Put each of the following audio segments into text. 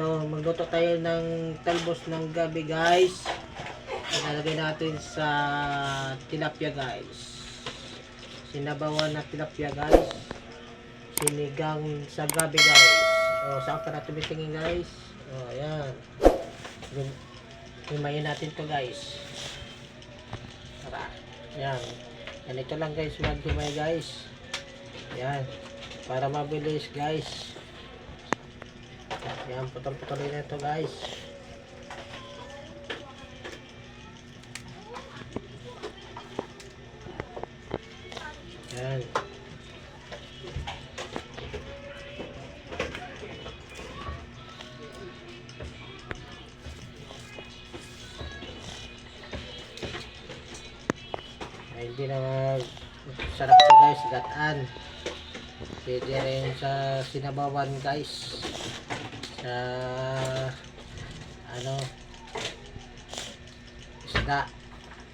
So, magluto tayo ng talbos ng gabi, guys. Ilalagay natin sa tilapia, guys. Sinabawan na tilapia, guys. Sinigang sa gabi, guys. O, saan pa natin bitingin, guys? O, ayan. Himayin natin to, guys. Tara. Ayan. Ganito lang, guys, maghimay, guys. Ayan. Para mabilis, guys. Ayan, putol-putulin na ito, guys. Ayan. Ay, hindi na sarap to, guys, gataan. Pwede rin sa sinabawan, guys. Sa ano, isda,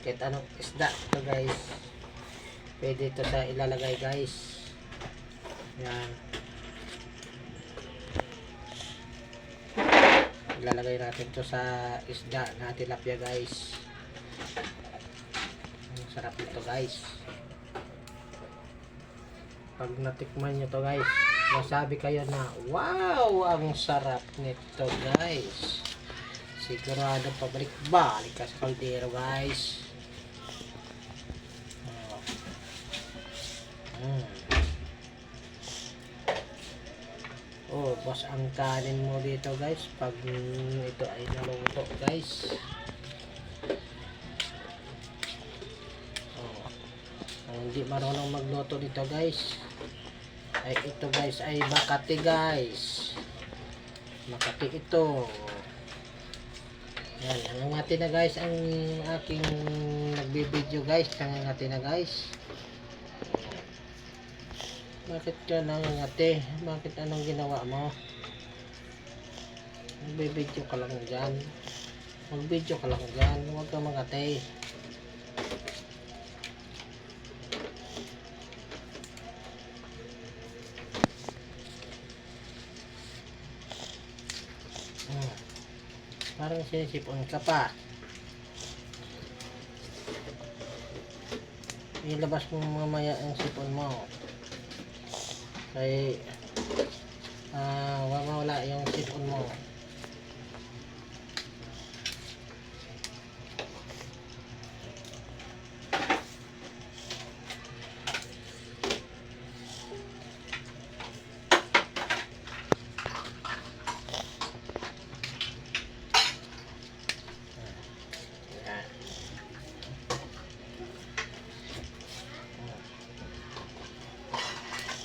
kahit anong isda to, guys, pwede ito sa ilalagay, guys. Yan, ilalagay natin to sa isda na tilapia, guys. Ang sarap nito, guys. Pag natikman nyo to, guys, masabi kayo na, wow, ang sarap nito, guys. Sigurado pabalik-balik ka sa kaldero, guys. Oh, boss, ang kanin mo dito, guys, pag ito ay naluto, guys. Oh, ang hindi marunong magluto dito, guys, ay ito, guys, ay Makati, guys. Makati ito. Yan, nangangati na, guys, ang aking nagbibideo, guys. Nangangati na, guys. Bakit ka nangangati? Bakit anong ginawa mo? Nagbibideo ka lang dyan. Magbideo ka lang dyan. Huwag ka mangati. Parang sinisipon ka pa. Ilabas mo mamaya ang sipon mo. Kaya wala yung sipon mo.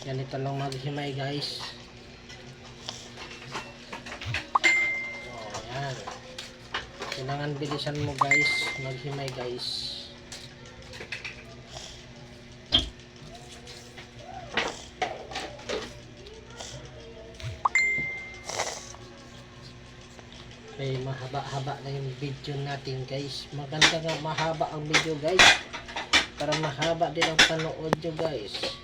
Ganito lang maghimay, guys. Oh, yan. Kailangan bilisan mo, guys, maghimay, guys. Okay, mahaba-haba na yung video natin, guys. Maganda nga mahaba ang video, guys, para mahaba din ang panood nyo, guys.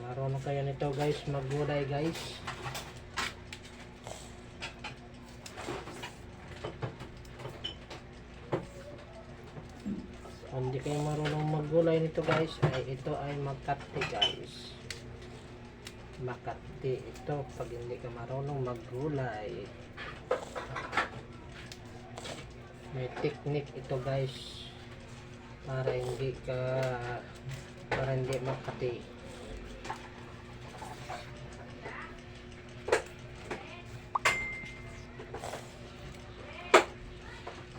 Marunong kayo nito, guys, maggulay, guys. Kung hindi kayo marunong maggulay nito, guys, ay ito ay Makati, guys. Makati ito pag hindi ka marunong maggulay. May technique ito, guys, para hindi Makati.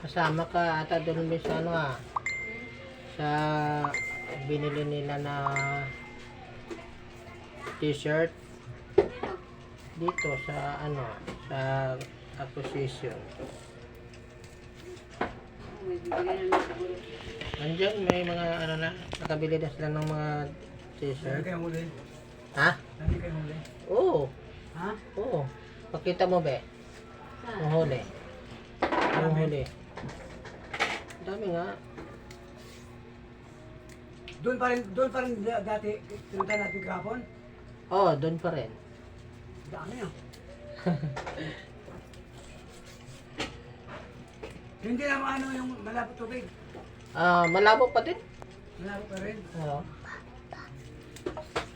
Kasama ka ata doon sa ano, sa binili nila na t-shirt dito sa ano, sa acquisition. bibigyan na siguro. Nandiyan, may mga ano na, nakabili na sila ng mga t-shirt. kayo huli? Ha? Lagi kayo huli? Oo. Ha? Oo. Pakita mo, be. Saan? Yung huli. Yung huli. Dami nga. Doon pa rin dati, tinunta natin kahapon. Oo, doon pa rin. Dami ah. Hindi na ano yung malapot tubig. Malabo pa din. Malapot pa rin. Oo.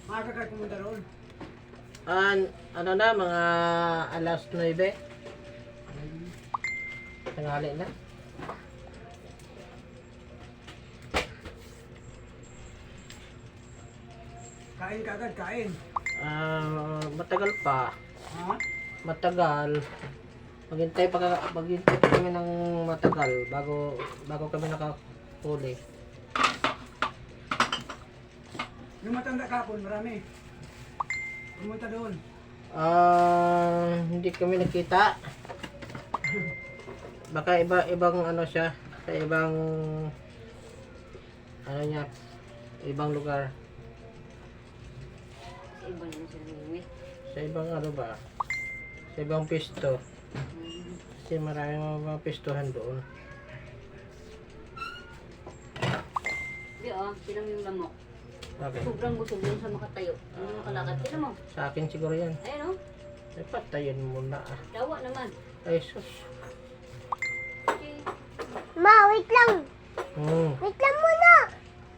Maaga kayo pumunta roon. Ano na, mga alas 9. Tanghali na. Kain ka agad, kain. Matagal pa. Ha? Matagal. Maghintay pa kami ng matagal bago kami nakahuli. Yung matanda kahapon, marami. Pumunta doon. Hindi kami nakita. Baka ibang ano siya, sa ibang ano niya, ibang lugar. Sa iba na siya nangyay. Sa ibang ano ba? Sa ibang pisto. Kasi maraming mga pistohan doon. Di tinan mo yung lamok. Okay. Sobrang busog yun sa makatayo. Hindi makalakad. Tinan mo. Sa akin siguro yan. Ayun Ay, patayin mo na. Dawa naman. Ay, sus. Okay. Ma, wait lang. Wait lang muna.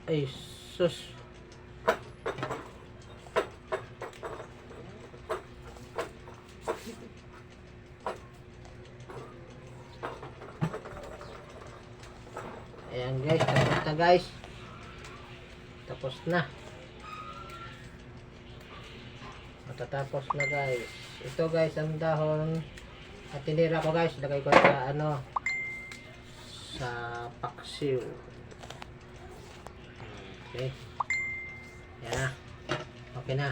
Ay, sus. Ayan guys, tapos na guys. Tapos na. Matatapos na guys. Ito guys, ang dahon at tinira ko guys. Lagay ko sa ano, sa paksiw. Okay. Yan na. Okay na.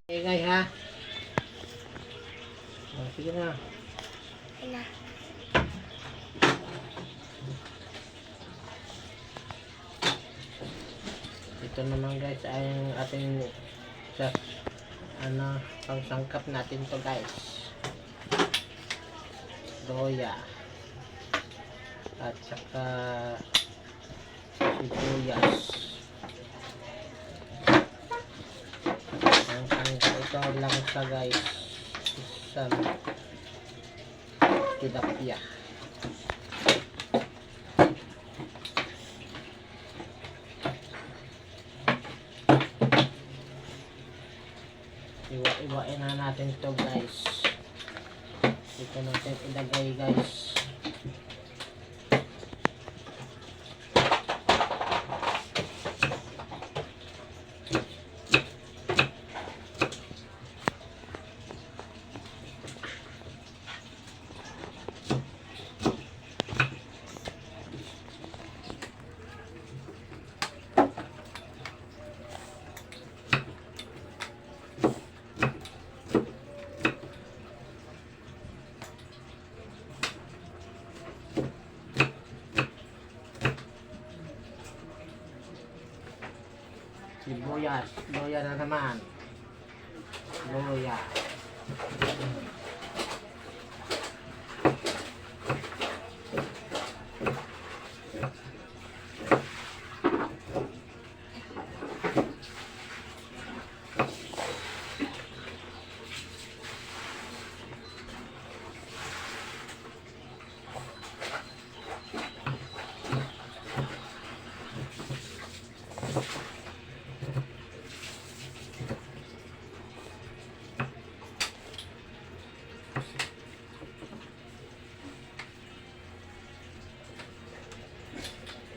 Okay guys ha. Sige na. Wala. Ito naman guys ay ang ating sa ano pangsangkap natin to guys. Doya at saka sibuyas. Ang sangkap ito lang sa guys. Isang tilapia. Iwa-iwain na natin to guys. Dito natin ilagay guys. Sibuyas, luya na naman. Luya.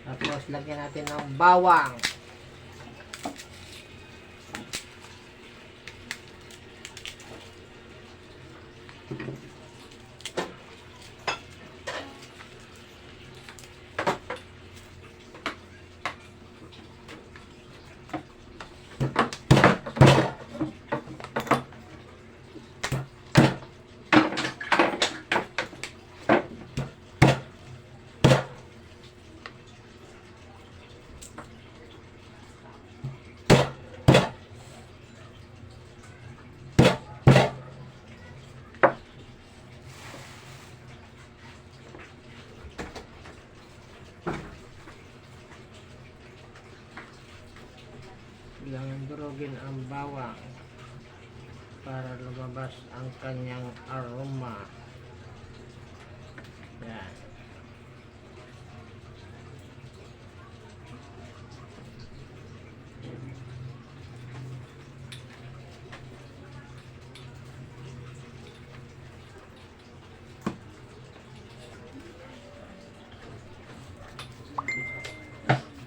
Tapos lagyan natin ng bawang. kailangan durugin ang bawang para lumabas ang kanyang aroma. Yan.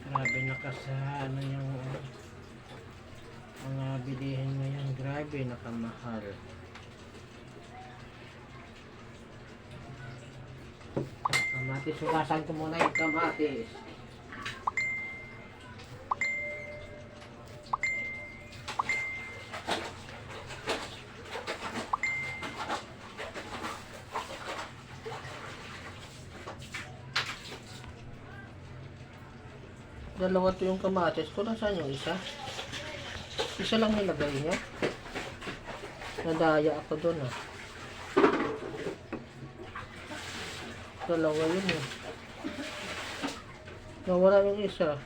Grabe nakasano yung mga bilihin ngayon. Grabe nakamahal. Kamatis, hugasan ko muna yung kamatis. Dalawa to yung kamatis ko. Nasaan yung isa? Isa lang nilagay niya. Nadaya ako doon ah. Dalawa yun eh. Nawala yung isa.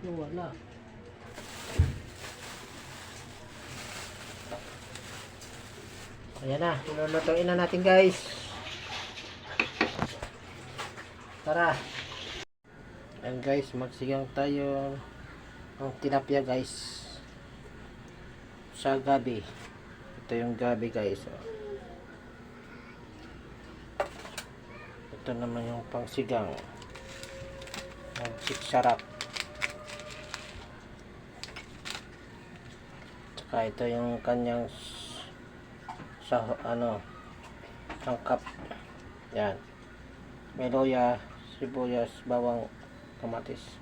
Nawala. Ayan na. Lulutuin na natin guys. Tara. Ayan guys, magsigang tayo ng tilapia guys sa gabi. Ito yung gabi guys. Ito naman yung pangsigang. Ang sarap. Tsaka ito yung kanyang sangkap. Yan. May loya, sibuyas, bawang, kamatis.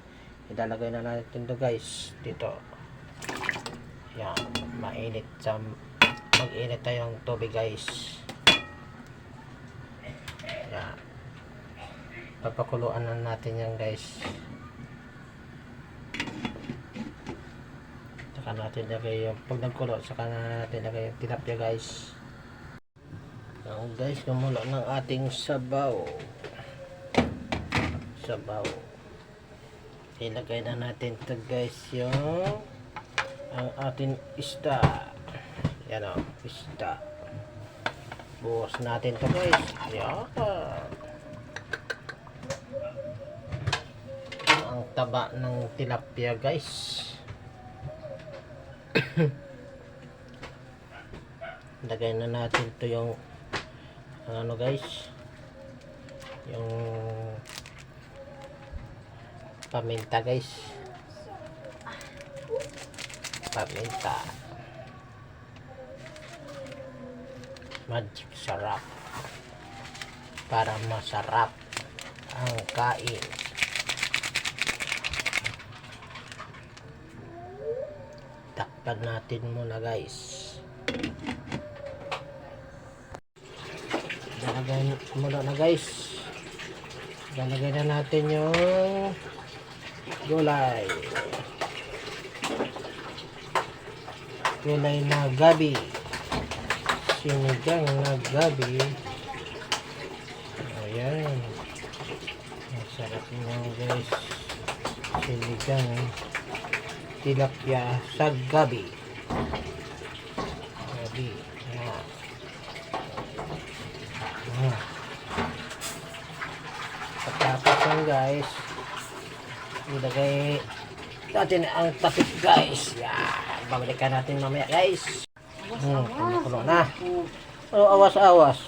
Ilalagay na natin ito guys dito. Yan, mainit mag-init tayong tubig guys. Yan. Papakuluan na natin yan guys. Saka natin lagay yung pag nagkulo, saka natin lagay yung tilapia guys. Yan guys, kumulo ng ating sabaw. Ilagay na natin ito guys yung ang ating isda. Yan o, isda. Buhos natin ito guys. Yan. Ang taba ng tilapia guys. Lagay na natin ito yung ano guys, yung paminta guys. Paminta. Magic sarap. Para masarap ang kain. Takpan natin muna guys. Lalagay muna na guys. Lalagay na natin yung gulay. Gulay na gabi. Sinigang na gabi. Ayan. Masarap nyo guys. Sinigang tilapia sa gabi. Gabi. Ayan. Pagkatapos yan guys, ilagay natin ang tapik guys. Yan. Babalikan natin mamaya guys. Kulo na. Oh, awas-awas.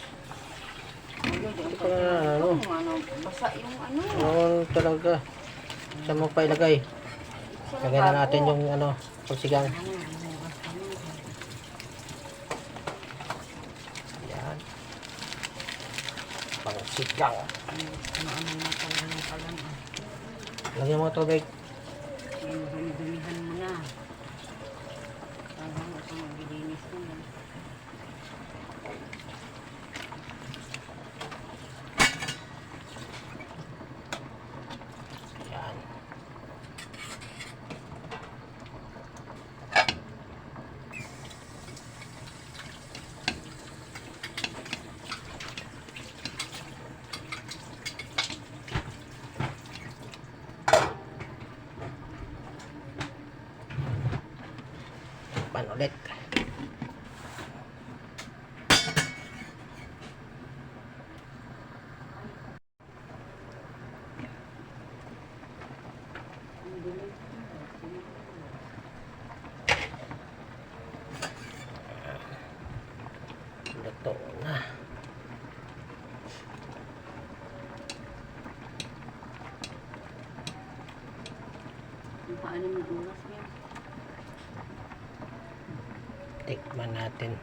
Basa yung ano. Oo, talaga. Saan mo pa ilagay? Lagay na natin yung pagsigang. Yan. Pagsigang. Lagyan mo tubig. Dumihan mo na. Parang ito maglilinis mo na. Yan. ulit. Luto na. Paano ng oras niya? Tikman natin.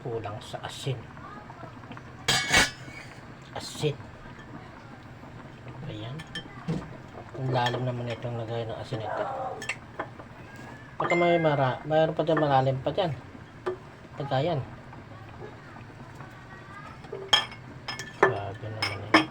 Kulang sa asin. Asin. Ayan. Ang lalim naman itong lagay ng asin ito. Baka mayroon pa dyan malalim pa dyan. Tagayan. Grabe naman yun.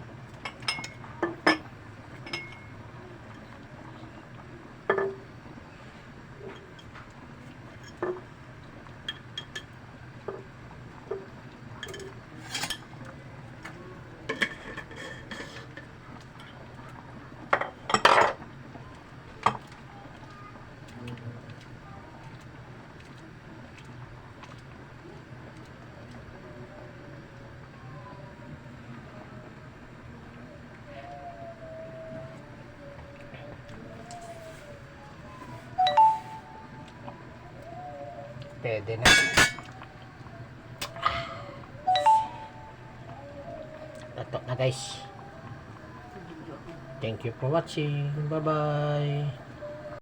Pwede na. Tatok na guys. Thank you for watching. Bye bye.